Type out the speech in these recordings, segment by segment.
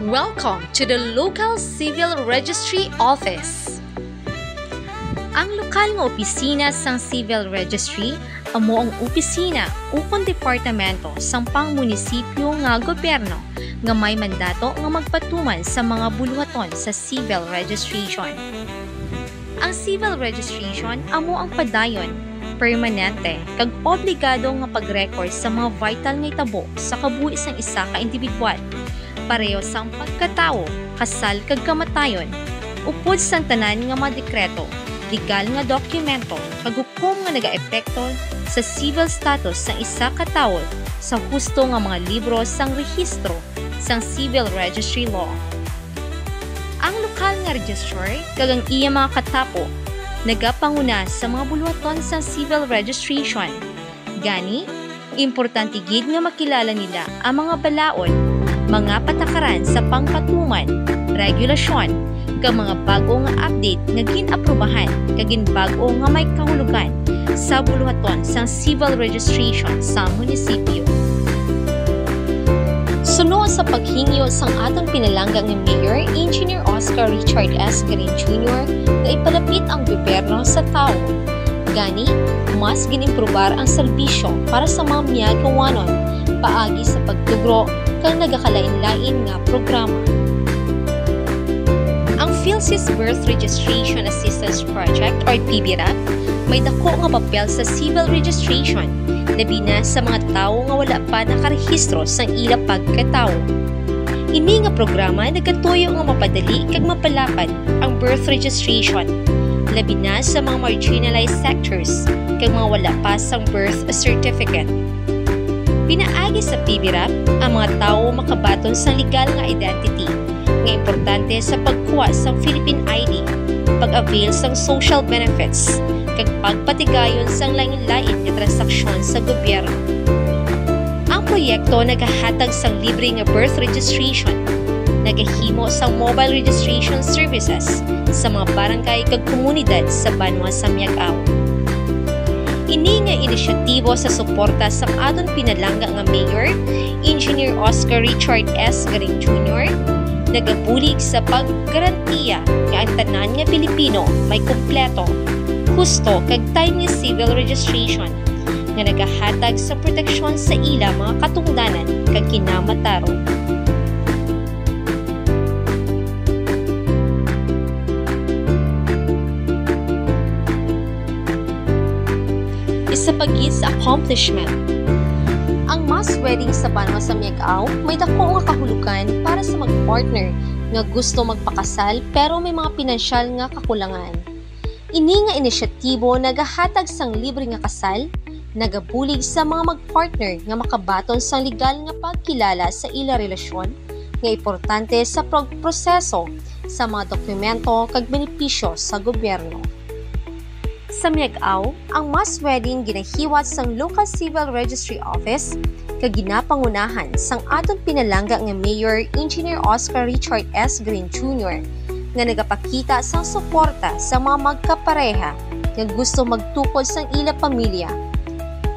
Welcome to the Local Civil Registry Office. Ang lokal nga opisina sang Civil Registry amo ang opisina ukon departamento sang pang-munisipyo nga gobyerno nga may mandato nga magpatuman sa mga buluhaton sa civil registration. Ang civil registration amo ang padayon permanente kag obligado nga pag-record sa mga vital nga itabo sa kabuhi sang isa ka individual, pareho sang pagkatao, kasal kag kamatayon, upod sang tanan nga mga dekreto, legal nga dokumento kag hukom nga nagaepekto sa civil status sang isa ka tawo sa husto nga mga libro sang rehistro sang civil registry law. Ang lokal nga registrar kag ang iya mga katapo nagapanguna sa mga buluhaton sa civil registration. Gani, importante gid nga makilala nila ang mga balaod, mga patakaran sa pangpatuman, regulasyon, kag mga bago nga update nga ginaprubahan kag ginbago nga may kahulugan sa buluhaton sa civil registration sa munisipyo. Sunod sa paghingyo sang atong pinalangga nga Mayor Engineer Oscar Richard S. Garin Jr. na ipalapit ang gobyerno sa tao. Gani, mas ginimprobar ang serbisyo para sa mga miyagawanon paagi sa pagtugro kang nagakalain-lain nga programa. Ang PhilSys Birth Registration Assistance Project or PBRAP may dako nga papel sa civil registration, labi na sa mga tawo nga wala pa nakarehistro sang ila pagkatawo. Ini nga programa nagatuyo nga mapadali kag mapalapad ang birth registration, labi na sa mga marginalized sectors kag mga wala pa sang birth certificate. Pinaagi sa PBRAP ang mga tawo makabaton sa legal nga identity, nga importante sa pagkuha sang Philippine ID, pag-avail sang social benefits, kag pagpatigayon sang lain-lain nga transaksyon sa gobyerno. Ang proyekto nagahatag sang libre nga birth registration, nagahimo sang mobile registration services sa mga barangay kag komunidad sa Banwa sa Miagao. Ini nga inisyatibo sa suporta sa aton pinalangga nga Mayor Engineer Oscar Richard S. Garin Jr. nagabulig sa paggarantiya nga ang tanan nga Pilipino may kumpleto, husto kag timely civil registration nga nagahatag sa proteksyon sa ila mga katungdanan kag kinamataro. Isa pagid sa accomplishment. Ang mass wedding sa Banwa sa Miagao may dako nga kahulugan para sa mag-partner nga gusto magpakasal pero may mga pinansyal nga kakulangan. Ini nga inisyatibo nagahatag sang libre nga kasal, nagabulig sa mga mag-partner nga makabaton sang legal nga pagkilala sa ila relasyon, nga importante sa proseso sa mga dokumento kag benepisyo sa gobyerno. Sa Miagao, ang mass wedding ginahiwat sang Local Civil Registry Office kag ginapangunahan sang aton pinalangga nga Mayor Engineer Oscar Richard S. Garin Jr. nga nagapakita sang suporta sa mga magkapareha nga gusto magtukod sang ila pamilya.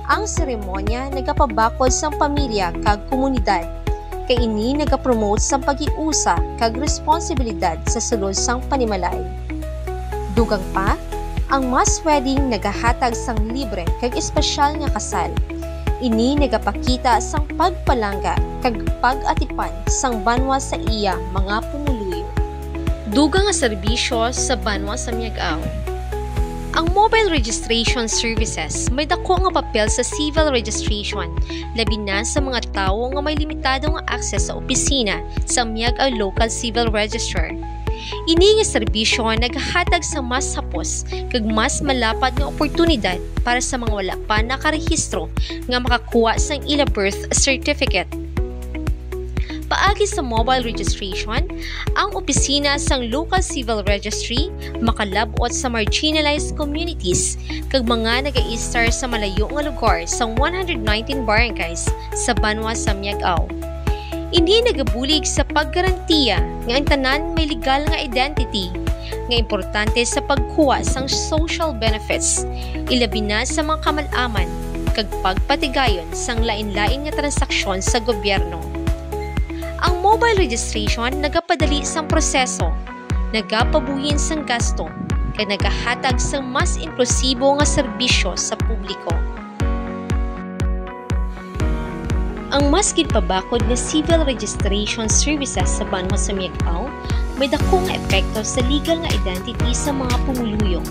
Ang seremonya nagapabakod sang pamilya kag komunidad, kay ini nagapromote sang pag-iusa kag responsibilidad sa sulod sang panimalay. Dugang pa, ang mass wedding nagahatag sang libre kag espesyal nga kasal. Ini nagapakita sang pagpalangga kag pag-atipan sang Banwa sa iya mga pumuluyo. Dugang nga serbisyo sa Banwa sa Miagao. Ang mobile registration services may dako nga papel sa civil registration, labi na sa mga tawo nga may limitado nga access sa opisina sa Miagao Local Civil Register. Ini nga serbisyo naghatag sa mas hapos kag mas malapad nga oportunidad para sa mga wala pa nakarehistro nga makakuha sang ila birth certificate. Paagi sa mobile registration, ang opisina sang Local Civil Registry makalabot sa marginalized communities kag mga naga-istar sa malayo nga lugar sa 119 barangays sa Banwa sa Miagao. Hindi nagabulig sa paggarantiya nga ang tanan may legal nga identity nga importante sa pagkuha sang social benefits, ilabi na sa mga kamalaman kag pagpatigayon sang lain-lain nga transaksyon sa gobyerno. Ang mobile registration nagapadali sang proseso, nagapabuhin sang gasto, kay nagahatag sang mas inklusibo nga serbisyo sa publiko. Ang mas gidpabakod nga civil registration services sa banwa sa Miagao may dako nga epekto sa legal nga identity sa mga pumuluyo.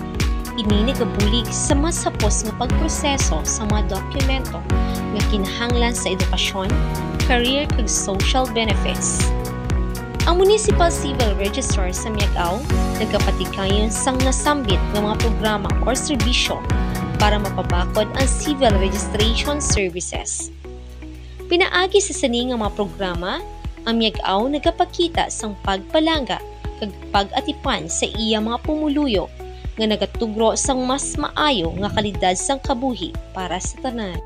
Ini nagabulig sa mas hapos nga pagproseso sa mga dokumento nga kinahanglan sa edukasyon, career kag social benefits. Ang Municipal Civil Register sa Miagao nagapatikayon sang nasambit nga mga programa o serbisyo para mapabakod ang civil registration services. Pinaagi sa sani nga mga programa, ang Miagao nagapakita sang pagpalangga kag pag-atipan sa iya mga pumuluyo nga nagatugro sang mas maayo nga kalidad sang kabuhi para sa tanan.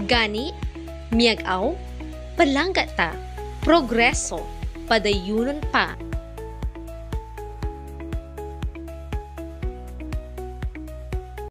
Gani, Miagao, palangga ta, progreso, padayunon pa